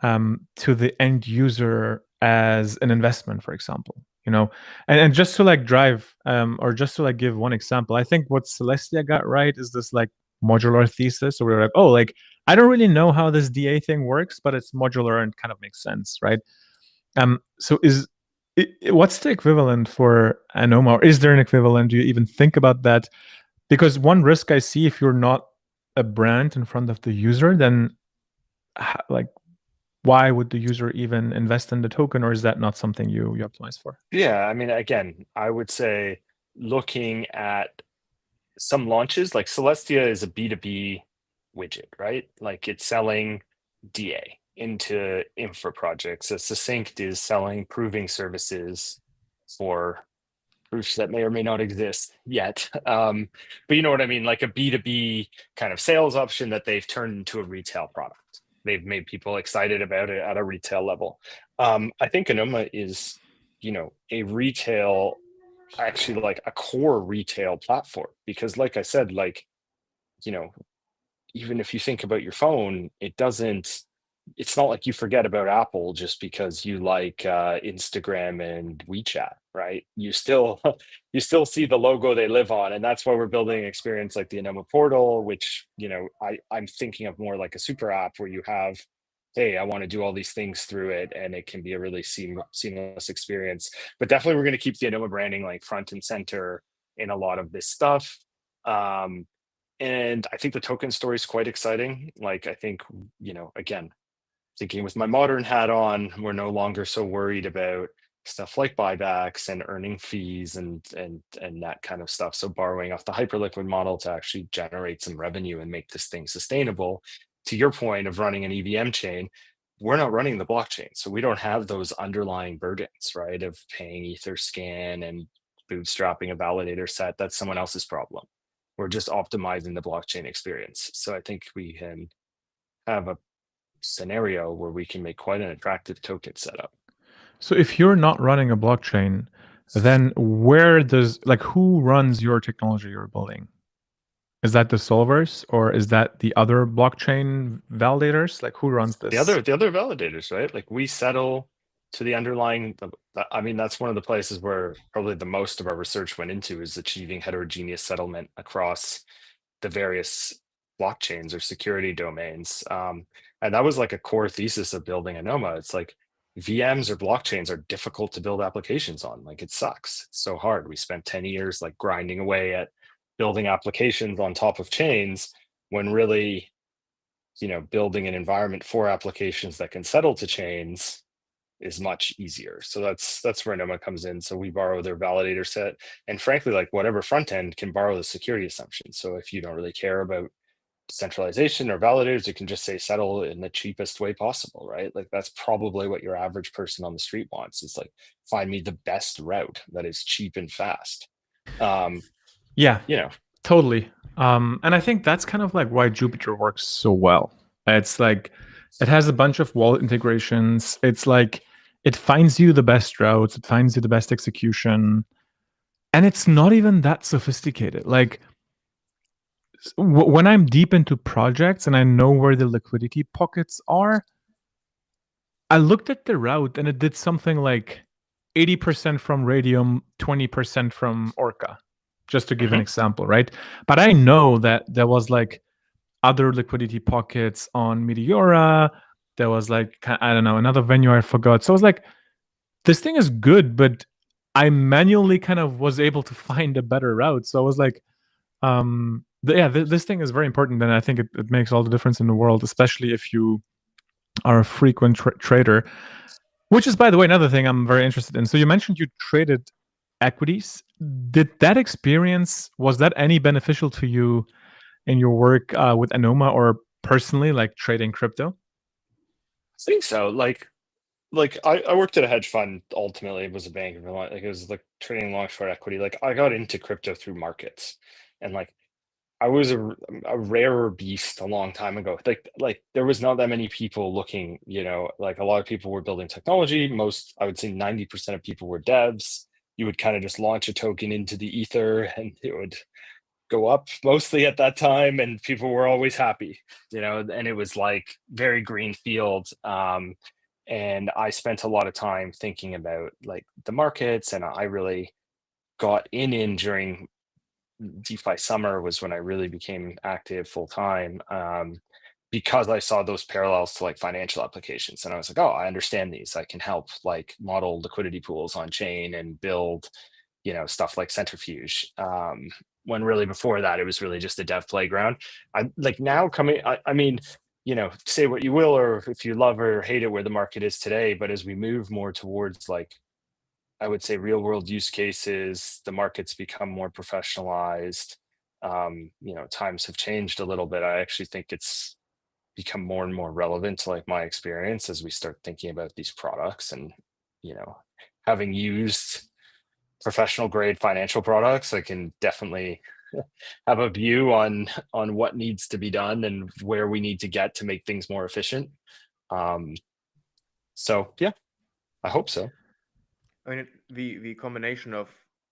to the end user as an investment, for example? And just to like drive or just to like give one example, I think what Celestia got right is this like modular thesis. So we're like, oh, like I don't really know how this DA thing works, but it's modular and kind of makes sense, right? So what's the equivalent for Anoma, or is there an equivalent? Do you even think about that? Because one risk I see, if you're not a brand in front of the user, then like why would the user even invest in the token, or is that not something you optimize for? Yeah, I mean, again, I would say looking at some launches, like Celestia is a B2B widget, right? Like it's selling DA into infra projects. A Succinct is selling proving services for proofs that may or may not exist yet. But you know what I mean? Like a B2B kind of sales option that they've turned into a retail product. They've made people excited about it at a retail level. I think Anoma is, a retail, actually like a core retail platform, because like I said, like, even if you think about your phone, it's not like you forget about Apple just because you like Instagram and WeChat, right? You still see the logo they live on, and that's why we're building an experience like the Anoma portal, which I'm thinking of more like a super app where you have, hey, I want to do all these things through it, and it can be a really seamless experience. But definitely, we're going to keep the Anoma branding like front and center in a lot of this stuff. And I think the token story is quite exciting. Like, I think, again, thinking with my modern hat on, we're no longer so worried about stuff like buybacks and earning fees and that kind of stuff. So borrowing off the hyperliquid model to actually generate some revenue and make this thing sustainable. To your point of running an EVM chain, we're not running the blockchain. So we don't have those underlying burdens, right? Of paying Etherscan and bootstrapping a validator set. That's someone else's problem. We're just optimizing the blockchain experience. So I think we can have a scenario where we can make quite an attractive token setup. So if you're not running a blockchain, then who runs your technology you're building? Is that the solvers, or is that the other blockchain validators? Like, who runs this? The other validators, right? Like, we settle to the underlying. I mean, that's one of the places where probably the most of our research went into, is achieving heterogeneous settlement across the various blockchains or security domains. And that was like a core thesis of building Anoma. It's like, VMs or blockchains are difficult to build applications on. Like, it sucks. It's so hard. We spent 10 years like grinding away at building applications on top of chains, when really, building an environment for applications that can settle to chains is much easier. So that's where Anoma comes in. So we borrow their validator set, and frankly, like, whatever front end can borrow the security assumption. So if you don't really care about decentralization or validators, you can just say settle in the cheapest way possible, right? Like, that's probably what your average person on the street wants, is like, find me the best route that is cheap and fast. Yeah, You know, totally. And I think that's kind of like why Jupyter works so well. It's like, it has a bunch of wallet integrations. It's like, it finds you the best routes, it finds you the best execution, and it's not even that sophisticated. Like, when I'm deep into projects and I know where the liquidity pockets are, I looked at the route and it did something like 80% from Radium, 20% from Orca, just to give an example, right? But I know that there was like other liquidity pockets on Meteora. There was like, I don't know, another venue I forgot. So I was like, this thing is good, but I manually kind of was able to find a better route. So I was like, this thing is very important, and I think it makes all the difference in the world, especially if you are a frequent trader. Which is, by the way, another thing I'm very interested in. So you mentioned you traded equities. Did that experience, was that any beneficial to you in your work with Anoma, or personally, like trading crypto? I think so. Like, I worked at a hedge fund. Ultimately, it was a bank. Like, it was like trading long short equity. Like, I got into crypto through markets, and like, I was a rarer beast a long time ago. Like there was not that many people looking. Like, a lot of people were building technology. Most, I would say, 90% of people were devs. You would kind of just launch a token into the ether, and it would go up mostly at that time, and people were always happy. And it was like very green field. And I spent a lot of time thinking about like the markets, and I really got in during DeFi summer, was when I really became active full time, because I saw those parallels to like financial applications, and I was like, oh, I understand these. I can help like model liquidity pools on chain and build, stuff like Centrifuge. When really before that, it was really just a dev playground. I like now coming. I mean, say what you will, or if you love or hate it where the market is today, but as we move more towards like, I would say, real world use cases, the markets become more professionalized. Times have changed a little bit. I actually think it's become more and more relevant to like my experience as we start thinking about these products. And, having used professional grade financial products, I can definitely have a view on what needs to be done and where we need to get to make things more efficient. So yeah, I hope so. I mean, the combination of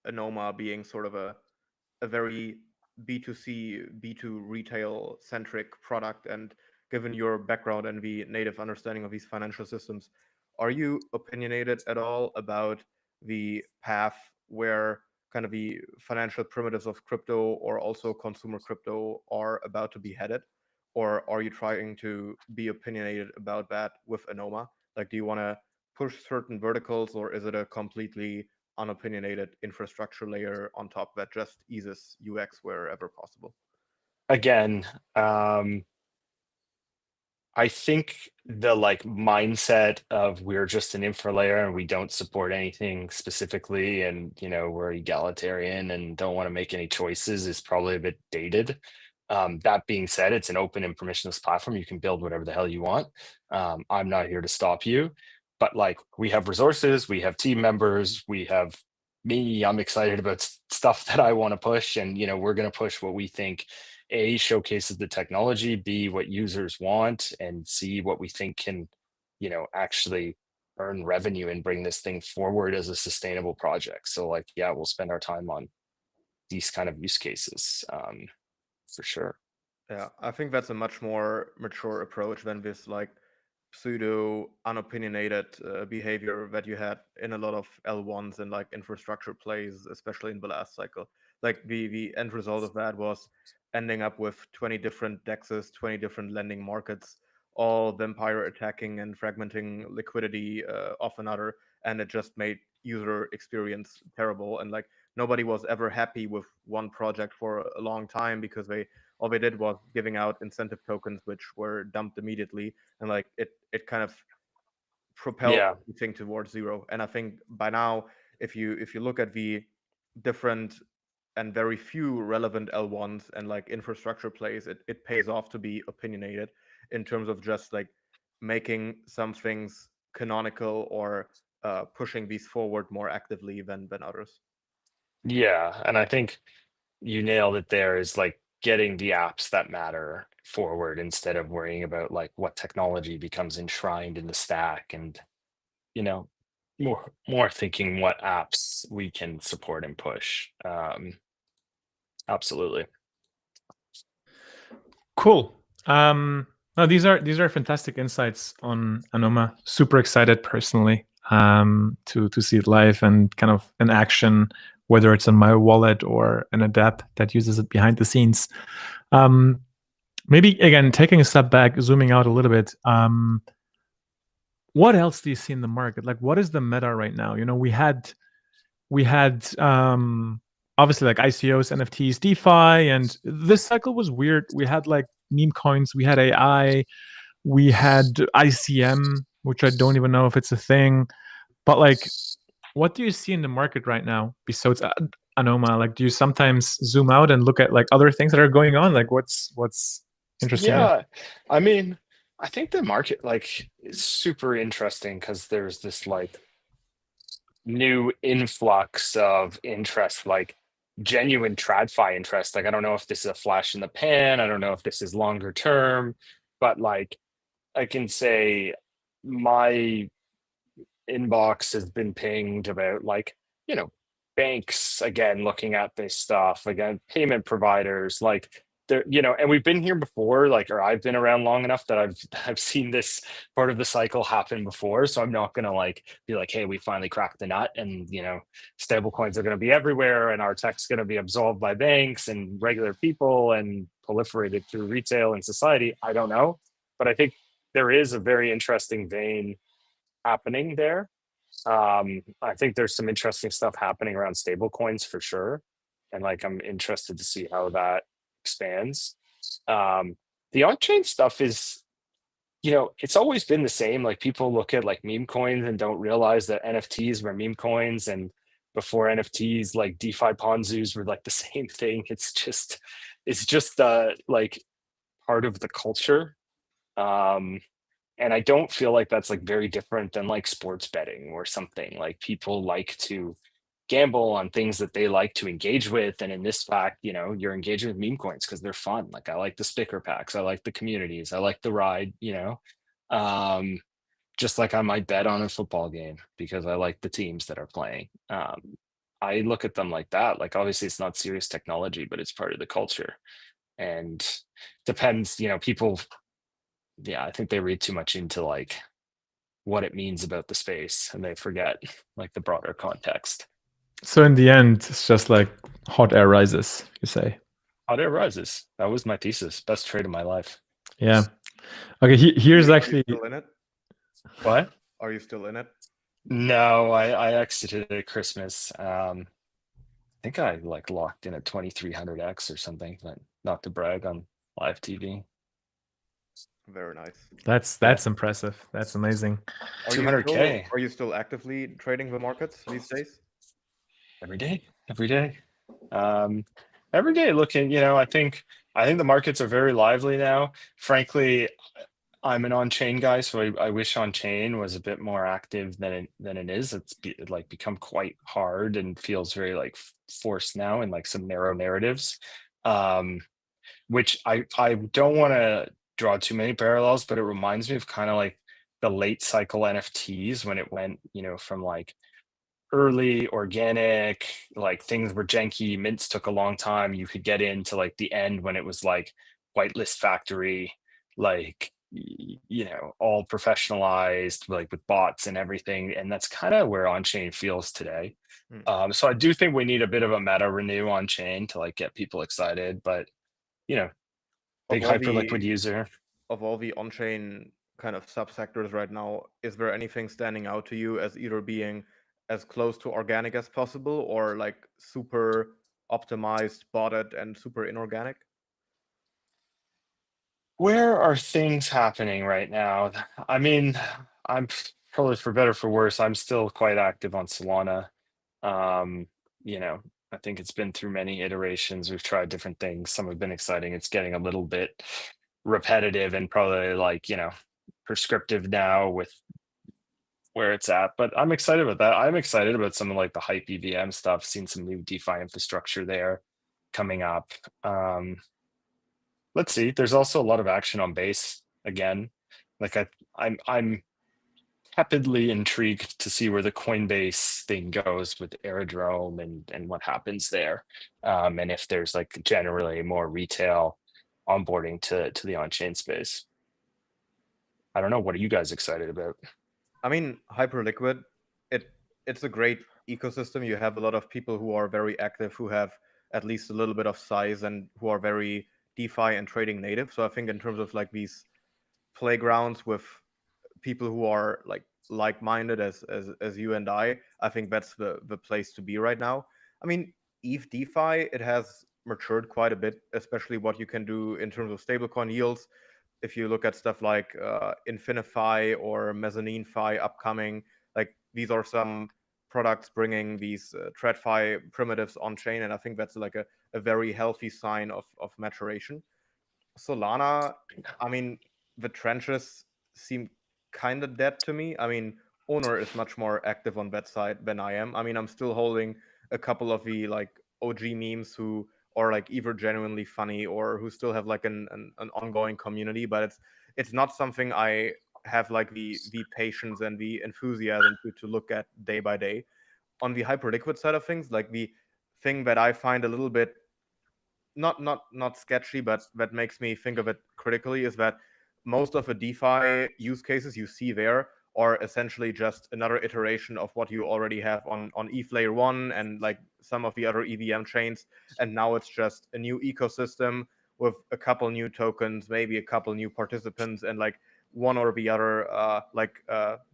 Anoma being sort of a very B2C, B2 retail centric product, and given your background and the native understanding of these financial systems, are you opinionated at all about the path where kind of the financial primitives of crypto or also consumer crypto are about to be headed? Or are you trying to be opinionated about that with Anoma? Like, do you want to push certain verticals, or is it a completely unopinionated infrastructure layer on top that just eases UX wherever possible? Again, I think the like mindset of we're just an infra layer and we don't support anything specifically, and we're egalitarian and don't want to make any choices, is probably a bit dated. That being said, it's an open and permissionless platform. You can build whatever the hell you want. I'm not here to stop you, but like, we have resources, we have team members, we have me. I'm excited about stuff that I want to push, and we're going to push what we think A, showcases the technology, B, what users want, and C, what we think can, actually earn revenue and bring this thing forward as a sustainable project. So like, yeah, we'll spend our time on these kind of use cases. for sure. Yeah, I think that's a much more mature approach than this like pseudo unopinionated behavior that you had in a lot of L1s and like infrastructure plays, especially in the last cycle. Like the end result of that was ending up with 20 different dexes, 20 different lending markets, all vampire attacking and fragmenting liquidity off another, and it just made user experience terrible. And like nobody was ever happy with one project for a long time because they all they did was giving out incentive tokens which were dumped immediately, and like it kind of propelled Yeah. everything towards zero. And I think by now, if you look at the different and very few relevant L1s and like infrastructure plays, it pays off to be opinionated in terms of just like making some things canonical or pushing these forward more actively than others. Yeah, and I think you nailed it there, is like getting the apps that matter forward instead of worrying about like what technology becomes enshrined in the stack, and you know, more thinking what apps we can support and push. Absolutely. Cool. No, these are fantastic insights on Anoma. Super excited personally to see it live and kind of in action, whether it's on my wallet or in a dApp that uses it behind the scenes. Maybe again, taking a step back, zooming out a little bit. What else do you see in the market? Like, what is the meta right now? You know, we had obviously like ICOs, NFTs, DeFi, and this cycle was weird. We had like meme coins, we had AI, we had ICM, which I don't even know if it's a thing. But like, what do you see in the market right now besides Anoma? Like, do you sometimes zoom out and look at like other things that are going on? Like, what's interesting you? Yeah, I mean, I think the market like is super interesting because there's this like new influx of interest, like genuine TradFi interest. Like, I don't know if this is a flash in the pan. I don't know if this is longer term, but like I can say my inbox has been pinged about like, you know, banks again looking at this stuff, again, payment providers, like there, you know, and we've been here before, like, or I've been around long enough that I've seen this part of the cycle happen before. So I'm not gonna like be like, hey, we finally cracked the nut and you know, stable coins are gonna be everywhere and our tech's gonna be absorbed by banks and regular people and proliferated through retail and society. I don't know. But I think there is a very interesting vein happening there. I think there's some interesting stuff happening around stable coins for sure. And like I'm interested to see how that expands. The on-chain stuff is, you know, it's always been the same. Like people look at like meme coins and don't realize that NFTs were meme coins, and before NFTs, like DeFi Ponzus were like the same thing. It's just like part of the culture. Um, and I don't feel like that's like very different than like sports betting or something. Like people like to gamble on things that they like to engage with. And in this fact, you know, you're engaging with meme coins because they're fun. Like I like the sticker packs, I like the communities, I like the ride, you know. Um, just like I might bet on a football game because I like the teams that are playing. I look at them like that. Like obviously it's not serious technology, but it's part of the culture. And depends, you know, people, yeah, I think they read too much into like what it means about the space and they forget like the broader context. So in the end, it's just like hot air rises, you say. Hot air rises. That was my thesis. Best trade of my life. Yeah. Okay. Here's actually. Are you still in it? What? Are you still in it? No, I exited at Christmas. I think I like locked in at 2300x or something, but not to brag on live TV. Very nice. That's impressive. That's amazing. 200K. Are you still actively trading the markets these days? Every day. Every day looking, you know, I think the markets are very lively now. Frankly, I'm an on-chain guy, so I wish on-chain was a bit more active than it is. It like become quite hard and feels very like forced now in like some narrow narratives. Which I don't want to draw too many parallels, but it reminds me of kind of like the late cycle NFTs when it went, you know, from like early organic, like things were janky, mints took a long time. You could get into like the end when it was like whitelist factory, like all professionalized, like with bots and everything. And that's kind of where on-chain feels today. So I do think we need a bit of a meta renew on chain to like get people excited, but big Hyperliquid user. Of all the on-chain kind of subsectors right now, is there anything standing out to you as either being as close to organic as possible or like super optimized, botted, and super inorganic? Where are things happening right now? I mean, I'm probably, for better or for worse, I'm still quite active on Solana. I think it's been through many iterations. We've tried different things. Some have been exciting. It's getting a little bit repetitive and probably like, prescriptive now with where it's at. But I'm excited about that. I'm excited about some of like the hype EVM stuff, seen some new DeFi infrastructure there coming up. Let's see. There's also a lot of action on base again. Like I'm tepidly intrigued to see where the Coinbase thing goes with Aerodrome and what happens there, and if there's like generally more retail onboarding to the on-chain space. I don't know. What are you guys excited about? I mean, Hyperliquid, it's a great ecosystem. You have a lot of people who are very active, who have at least a little bit of size and who are very DeFi and trading native. So I think in terms of like these playgrounds with people who are like-minded as you and I think that's the place to be right now. I mean, ETH DeFi, it has matured quite a bit, especially what you can do in terms of stablecoin yields. If you look at stuff like Infinify or Mezzanine Fi upcoming, like these are some products bringing these TradFi primitives on chain, and I think that's like a very healthy sign of maturation. Solana, I mean, the trenches seem kind of dead to me. I mean, Owner is much more active on that side than I am. I mean, I'm still holding a couple of the like OG memes who are like either genuinely funny or who still have like an ongoing community, but it's not something I have like the patience and the enthusiasm to look at day by day. On the Hyperliquid side of things, like the thing that I find a little bit not sketchy, but that makes me think of it critically, is that most of the DeFi use cases you see there are essentially just another iteration of what you already have on ETH Layer 1 and like some of the other EVM chains. And now it's just a new ecosystem with a couple new tokens, maybe a couple new participants, and like one or the other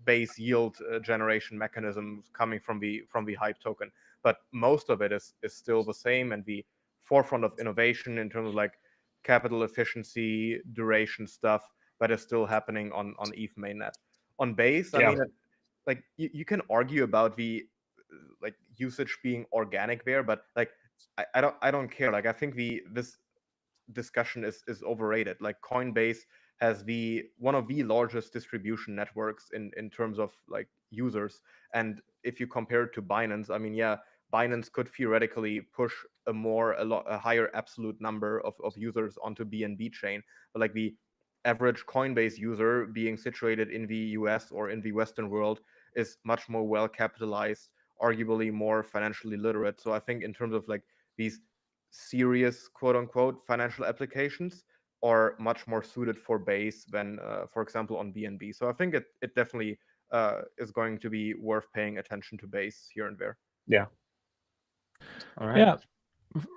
base yield generation mechanisms coming from the hype token. But most of it is still the same, and the forefront of innovation in terms of like capital efficiency, duration stuff that is still happening on ETH mainnet. On base, I mean, like you can argue about the like usage being organic there, but like I don't care. Like I think this discussion is overrated. Like Coinbase has one of the largest distribution networks in terms of like users, and if you compare it to Binance, I mean, yeah, Binance could theoretically push a higher absolute number of users onto BNB chain, but like the average Coinbase user being situated in the US or in the Western world is much more well capitalized, arguably more financially literate. So I think in terms of like these serious quote unquote financial applications are much more suited for Base than, for example, on BNB. So I think it definitely is going to be worth paying attention to Base here and there. Yeah. All right. Yeah.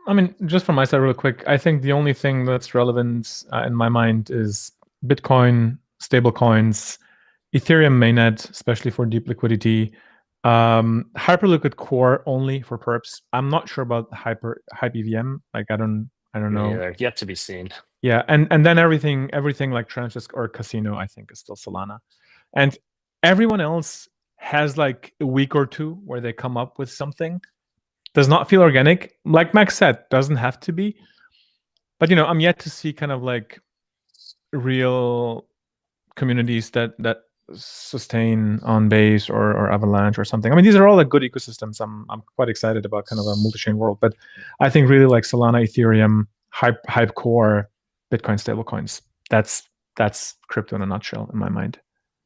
I mean, just from my side, real quick, I think the only thing that's relevant in my mind is Bitcoin, stablecoins, Ethereum mainnet, especially for deep liquidity, Hyperliquid core only for perps. I'm not sure about hype EVM. Like I don't know. Yeah, yet to be seen. Yeah, and then everything like Trenches or Casino, I think, is still Solana, and everyone else has like a week or two where they come up with something. Does not feel organic. Like Max said, doesn't have to be. But I'm yet to see kind of like real communities that sustain on Base or Avalanche or something. I mean, these are all like good ecosystems. I'm quite excited about kind of a multi-chain world. But I think really like Solana, Ethereum, hype core, Bitcoin stablecoins. That's crypto in a nutshell in my mind.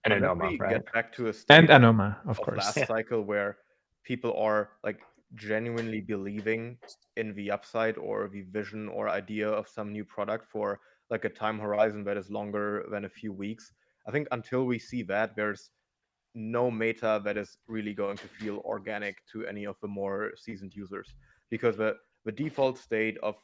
And Anoma, we right? get back to a And state Anoma, of course. last cycle where people are like genuinely believing in the upside or the vision or idea of some new product for like a time horizon that is longer than a few weeks. I think until we see that, there's no meta that is really going to feel organic to any of the more seasoned users, because the default state of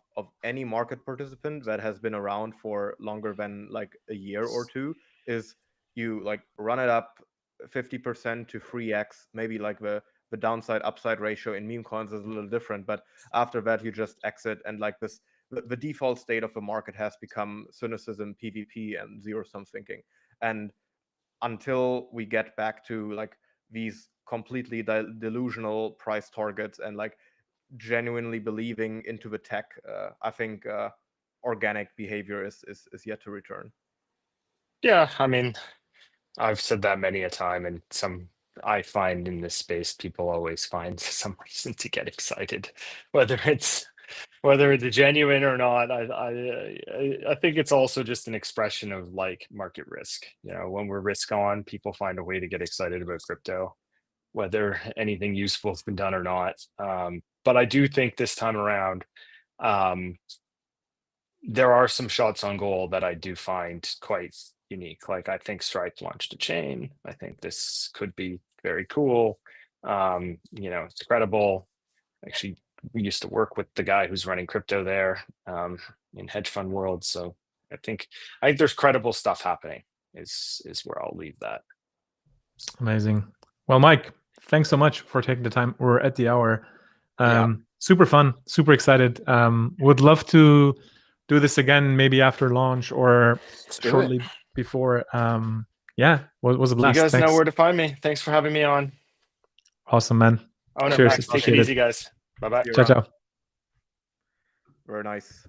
any market participant that has been around for longer than like a year or two is you like run it up 50% to 3x, maybe like the downside upside ratio in meme coins is a little different, but after that you just exit, and like this the default state of the market has become cynicism, PvP, and zero sum thinking. And until we get back to like these completely delusional price targets and like genuinely believing into the tech, I think organic behavior is yet to return. Yeah, I mean, I've said that many a time, and I find in this space, people always find some reason to get excited, whether it's genuine or not. I think it's also just an expression of like market risk. When we're risk on, people find a way to get excited about crypto, whether anything useful has been done or not. But I do think this time around, there are some shots on goal that I do find quite unique. Like I think Stripe launched a chain. I think this could be very cool. It's credible. Actually, we used to work with the guy who's running crypto there in hedge fund world. So I think there's credible stuff happening. Is where I'll leave that. Amazing. Well, Mike, thanks so much for taking the time. We're at the hour. Yeah. Super fun, super excited. Would love to do this again, maybe after launch or shortly before. Yeah, was a blast. You guys Thanks. know where to find me. Thanks for having me on. Awesome, man. Oh no, Cheers. Max, take it easy, guys. Bye-bye. Ciao, ciao. Very nice.